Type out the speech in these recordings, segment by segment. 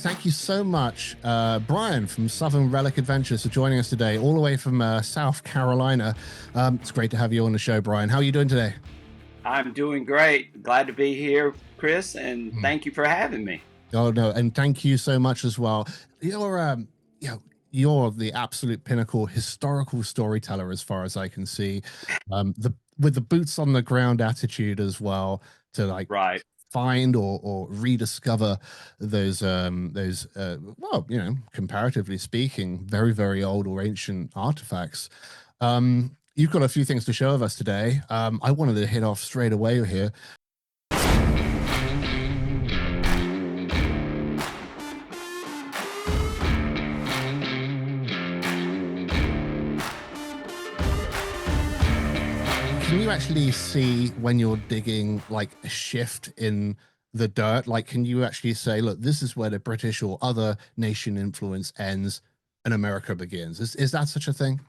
thank you so much, Brian from Southern Relic Adventures, for joining us today, all the way from South Carolina. It's great to have you on the show, Brian. How are you doing today? I'm doing great. Glad to be here, Chris, and Mm. thank you for having me. Oh no, and thank you so much as well. You're, you know, you're the absolute pinnacle historical storyteller, as far as I can see. The with the boots on the ground attitude as well, to like Right. find or rediscover those well, comparatively speaking, very, very old or ancient artifacts. You've got a few things to show of us today. I wanted to hit off straight away here. Can you actually see when you're digging like a shift in the dirt? Like, can you actually say, look, this is where the British or other nation influence ends and America begins? Is that such a thing?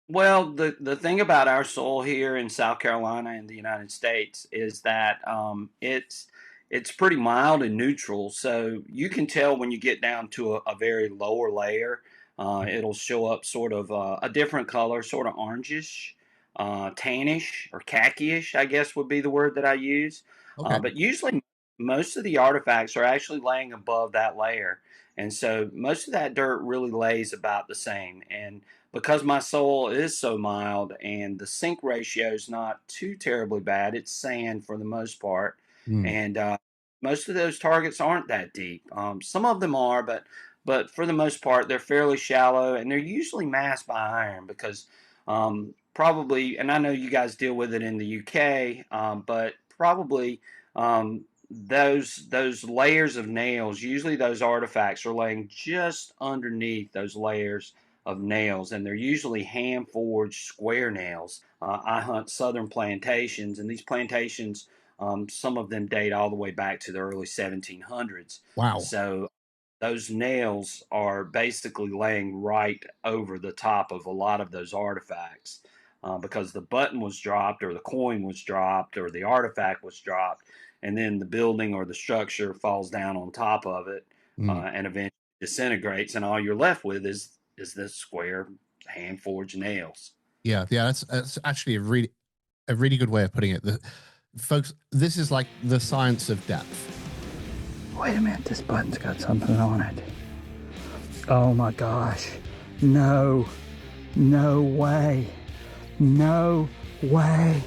Well, the thing about our soil here in South Carolina and the United States is that it's pretty mild and neutral. So you can tell when you get down to a very lower layer, it'll show up sort of a different color, sort of orangish, tannish, or khaki-ish, I guess would be the word that I use. Okay. But usually, most of the artifacts are actually laying above that layer, and so most of that dirt really lays about the same. And because my soil is so mild and the sink ratio is not too terribly bad, it's sand for the most part, Mm. and most of those targets aren't that deep. Some of them are, but for the most part, they're fairly shallow, and they're usually masked by iron because probably, and I know you guys deal with it in the UK, but probably those layers of nails, usually those artifacts are laying just underneath those layers of nails, and they're usually hand forged square nails. I hunt southern plantations, and these plantations, some of them date all the way back to the early 1700s. Wow. So those nails are basically laying right over the top of a lot of those artifacts, because the button was dropped, or the coin was dropped, or the artifact was dropped, and then the building or the structure falls down on top of it, Mm. and eventually disintegrates, and all you're left with is this square hand forged nails. Yeah, that's actually a really good way of putting it. Folks, this is like the science of depth. Wait a minute, this button's got something on it. Oh my gosh. No. No way. No way.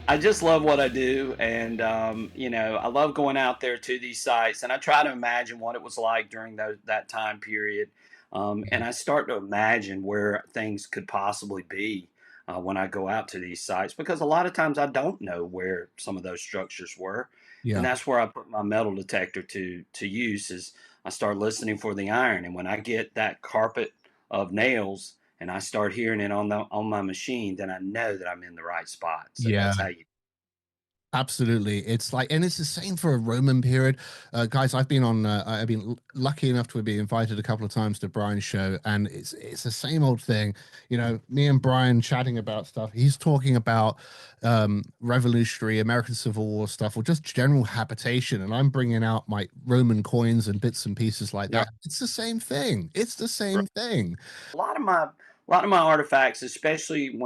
I just love what I do, and I love going out there to these sites, and I try to imagine what it was like during that time period, and I start to imagine where things could possibly be when I go out to these sites, because a lot of times I don't know where some of those structures were, and Yeah. that's where I put my metal detector to use. Is I start listening for the iron, and when I get that carpet of nails and I start hearing it on my machine, then I know that I'm in the right spot. So Yeah. that's how you. Absolutely. It's like, and it's the same for a Roman period. Guys, I've been lucky enough to be invited a couple of times to Brian's show, and it's the same old thing. Me and Brian chatting about stuff. He's talking about revolutionary American Civil War stuff, or just general habitation, and I'm bringing out my Roman coins and bits and pieces like Yeah. that. It's the same thing. It's the same thing. A lot of my artifacts, especially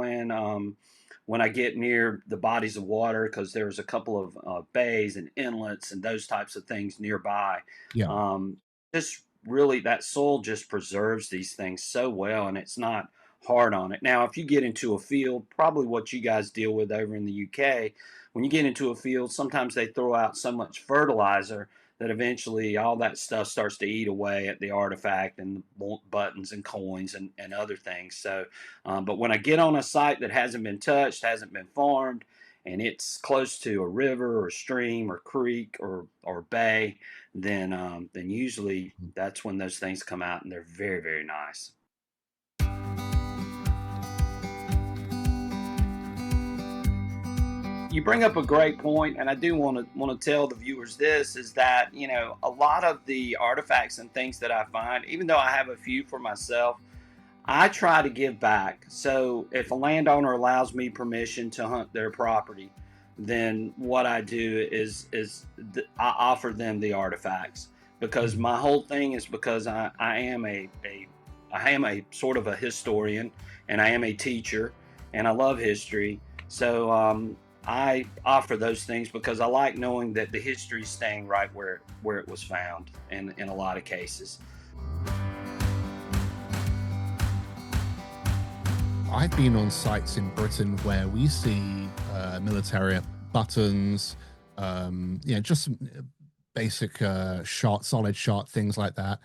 when I get near the bodies of water, because there's a couple of bays and inlets and those types of things nearby. Yeah. Um, this really, that soil just preserves these things so well, and it's not hard on it. Now, if you get into a field, probably what you guys deal with over in the UK, when you get into a field, sometimes they throw out so much fertilizer that eventually all that stuff starts to eat away at the artifact and the buttons and coins and other things. So, but when I get on a site that hasn't been touched, hasn't been farmed, and it's close to a river or stream or creek or bay, then usually that's when those things come out, and they're very, very nice. You bring up a great point, and I do want to tell the viewers this, is that a lot of the artifacts and things that I find, even though I have a few for myself, I try to give back. So if a landowner allows me permission to hunt their property, then what I do is I offer them the artifacts, because my whole thing is because I am a sort of a historian, and I am a teacher, and I love history. So I offer those things because I like knowing that the history is staying right where it was found in a lot of cases. I've been on sites in Britain where we see military buttons, just some basic solid shot, things like that.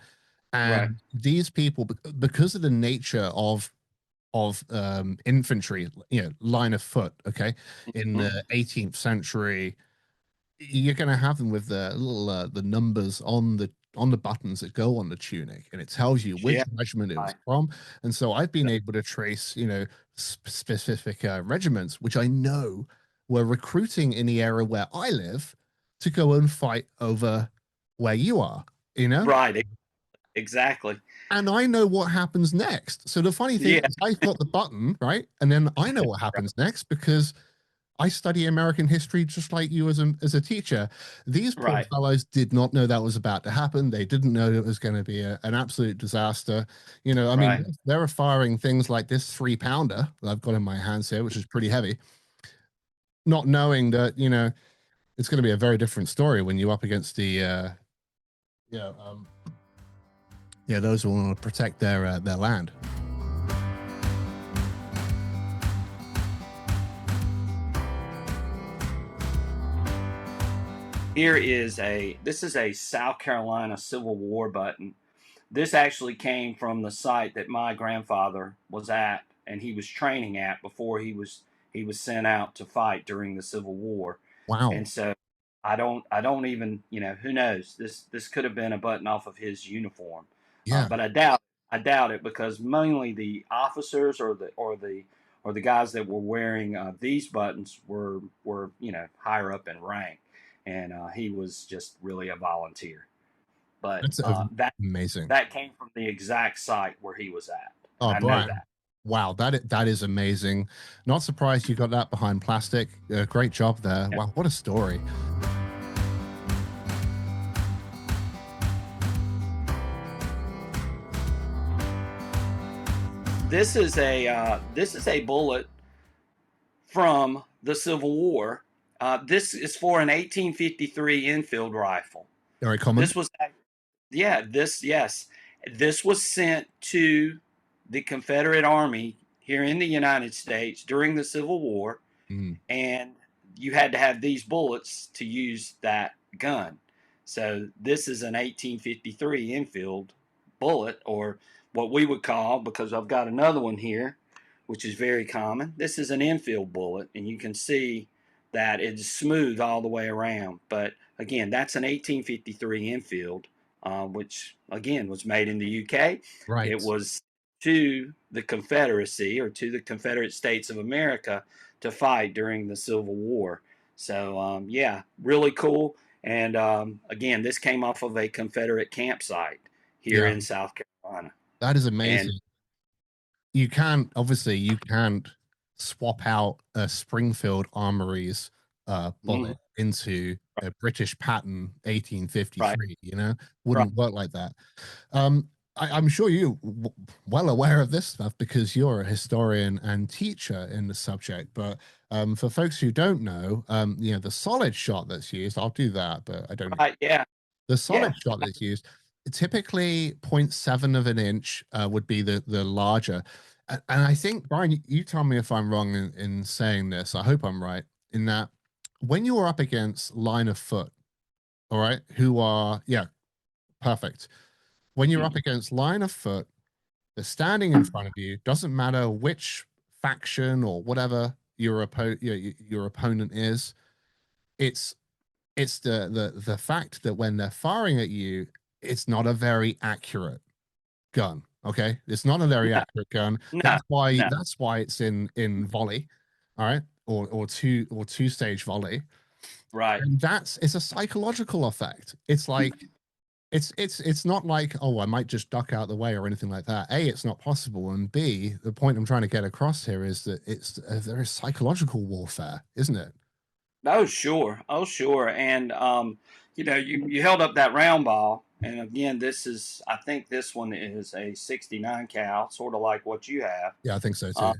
And Right. these people, because of the nature of infantry, line of foot, okay, in the 18th century, you're going to have them with the little the numbers on the buttons that go on the tunic, and it tells you which Yeah. regiment it was Right. from. And so I've been able to trace specific regiments which I know were recruiting in the area where I live to go and fight over where you are, Right. Exactly. and I know what happens next. So the funny thing Yeah. is I've got the button, right? And then I know what happens next because I study American history just like you as a teacher. These poor Right. fellows did not know that was about to happen. They didn't know it was going to be an absolute disaster. I mean, Right. they were firing things like this 3-pounder that I've got in my hands here, which is pretty heavy, not knowing that, it's going to be a very different story when you're up against the, those who want to protect their land. This is a South Carolina Civil War button. This actually came from the site that my grandfather was at, and he was training at before he was sent out to fight during the Civil War. Wow. And so I don't even, who knows, this could have been a button off of his uniform. Yeah. But I doubt it, because mainly the officers or the guys that were wearing these buttons were higher up in rank, and he was just really a volunteer. But That's amazing. That came from the exact site where he was at. Oh, I Brian. know that. Wow, that is amazing. Not surprised you got that behind plastic. Great job there. Yeah. Wow, what a story. This is a bullet from the Civil War. This is for an 1853 Enfield rifle. Very common. This was sent to the Confederate Army here in the United States during the Civil War, and you had to have these bullets to use that gun. So this is an 1853 Enfield bullet, or what we would call, because I've got another one here, which is very common. This is an Enfield bullet, and you can see that it's smooth all the way around. But again, that's an 1853 Enfield, which again was made in the UK. Right. It was to the Confederacy, or to the Confederate States of America, to fight during the Civil War. So really cool. And again, this came off of a Confederate campsite here in South Carolina. That is amazing. And you can't swap out a Springfield Armory's bullet into a British pattern 1853. Wouldn't work like that. I'm sure you're well aware of this stuff because you're a historian and teacher in the subject. But for folks who don't know, the solid shot that's used, I'll do that, but I don't. The solid shot that's used, typically 0.7 of an inch would be the larger. And I think, Brian, you tell me if I'm wrong in saying this. I hope I'm right in that when you are up against line of foot, all right, who are, perfect. When you're up against line of foot, they're standing in front of you. Doesn't matter which faction or whatever your opponent is. It's the fact that when they're firing at you, it's not a very accurate gun. Okay, it's not a very accurate gun. That's why it's in volley, all right, or two-stage volley. Right. And it's a psychological effect. It's like it's not like, oh, I might just duck out the way or anything like that. A, it's not possible, and B, the point I'm trying to get across here is that there is psychological warfare, isn't it? Oh, sure. And you held up that round ball, And again, I think this one is a 69 cal, sort of like what you have. Yeah, I think so too. Uh,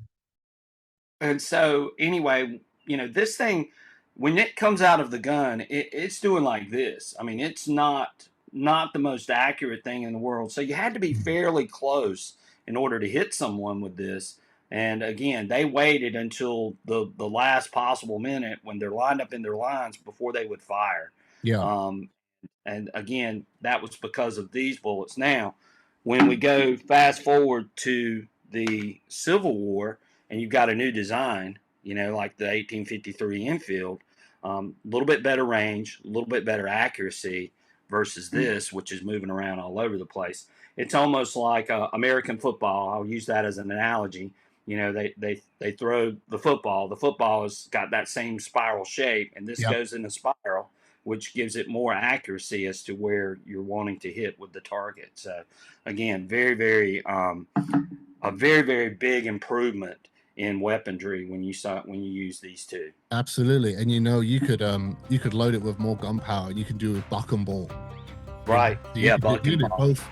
and so anyway, this thing, when it comes out of the gun, it's doing like this. I mean, it's not the most accurate thing in the world. So you had to be fairly close in order to hit someone with this. And again, they waited until the last possible minute when they're lined up in their lines before they would fire. Yeah. And again, that was because of these bullets. Now, when we go fast forward to the Civil War, and you've got a new design, like the 1853 Enfield, a little bit better range, a little bit better accuracy versus this, which is moving around all over the place. It's almost like American football. I'll use that as an analogy. They throw the football. The football has got that same spiral shape, and this goes in a spiral, which gives it more accuracy as to where you're wanting to hit with the target. So, again, very, very, a very, very big improvement in weaponry when you use these two. Absolutely. And you could load it with more gunpowder. You can do a buck and ball. Right. Yeah, buck and ball. Both.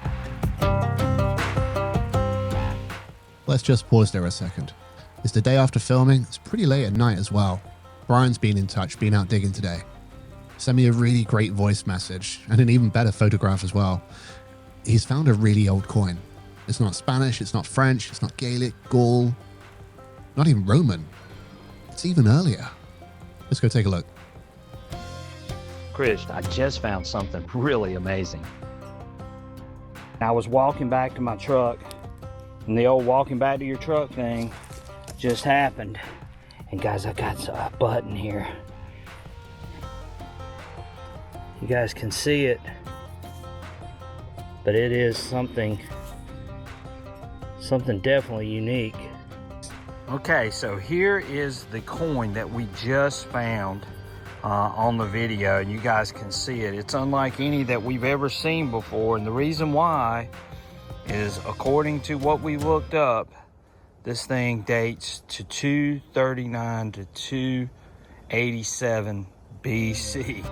Let's just pause there a second. It's the day after filming. It's pretty late at night as well. Brian's been in touch, been out digging today. Sent me a really great voice message and an even better photograph as well. He's found a really old coin. It's not Spanish, it's not French, it's not Gaelic, Gaul, not even Roman. It's even earlier. Let's go take a look. Chris, I just found something really amazing. I was walking back to my truck, and the old walking back to your truck thing just happened. And guys, I got a button here. You guys can see it, but it is something definitely unique. Okay, so here is the coin that we just found on the video, and you guys can see it. It's unlike any that we've ever seen before, and the reason why is, according to what we looked up, this thing dates to 239 to 287 BC.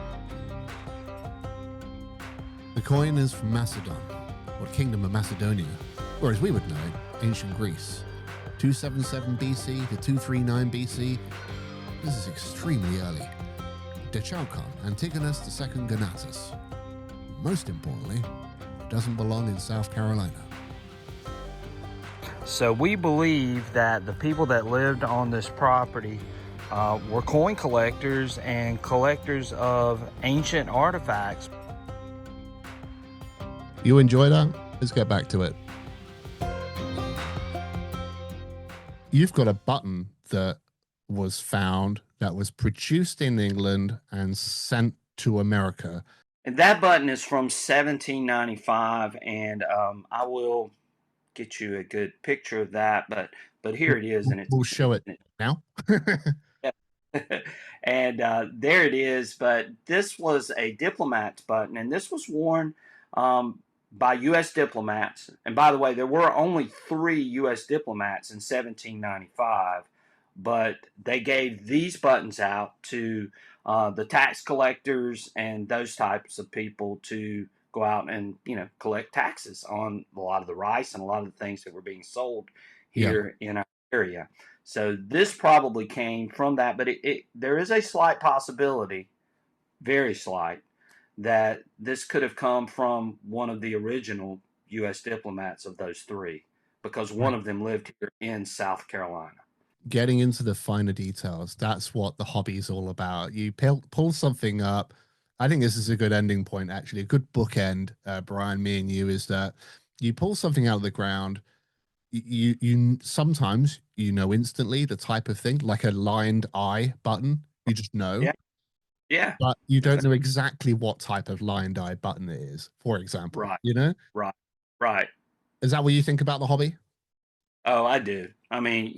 The coin is from Macedon, or Kingdom of Macedonia, or as we would know it, ancient Greece. 277 BC to 239 BC. This is extremely early. Dechalcon, Antigonus II Gonatas. Most importantly, it doesn't belong in South Carolina. So we believe that the people that lived on this property were coin collectors and collectors of ancient artifacts. You enjoy that? Let's get back to it. You've got a button that was found that was produced in England and sent to America. And that button is from 1795, and I will get you a good picture of that, but here it is, and we'll show it now. And there it is. But this was a diplomat's button, and this was worn by U.S. diplomats. And by the way, there were only 3 U.S. diplomats in 1795, but they gave these buttons out to the tax collectors and those types of people to go out and, collect taxes on a lot of the rice and a lot of the things that were being sold here in our area. So this probably came from that, but there is a slight possibility, very slight, that this could have come from one of the original U.S. diplomats of those 3, because one of them lived here in South Carolina. Getting into the finer details, that's what the hobby is all about. You pull something up. I think this is a good ending point, actually. A good bookend, Brian, me and you, is that you pull something out of the ground. You sometimes instantly the type of thing, like a lined eye button. You just know. Yeah. But you don't know exactly what type of lined eye button it is, for example. Right. Right. Is that what you think about the hobby? Oh, I do. I mean,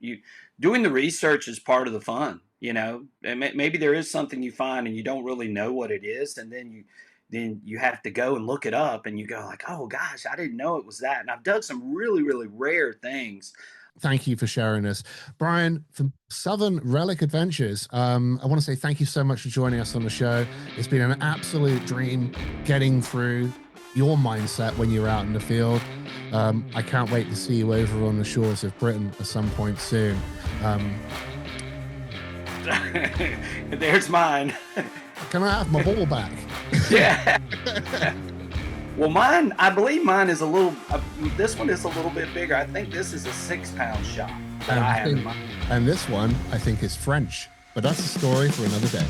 you doing the research is part of the fun. And maybe there is something you find and you don't really know what it is, and then you have to go and look it up, and you go like, oh gosh, I didn't know it was that. And I've done some really, really rare things. Thank you for sharing this, Brian, from Southern Relic Adventures. I want to say thank you so much for joining us on the show. It's been an absolute dream getting through your mindset when you're out in the field. I can't wait to see you over on the shores of Britain at some point soon. There's mine. Can I have my ball back? Yeah. Well, mine, I believe mine is a little, this one is a little bit bigger. I think this is a 6-pound shot that I have in mine. And this one, I think, is French. But that's a story for another day.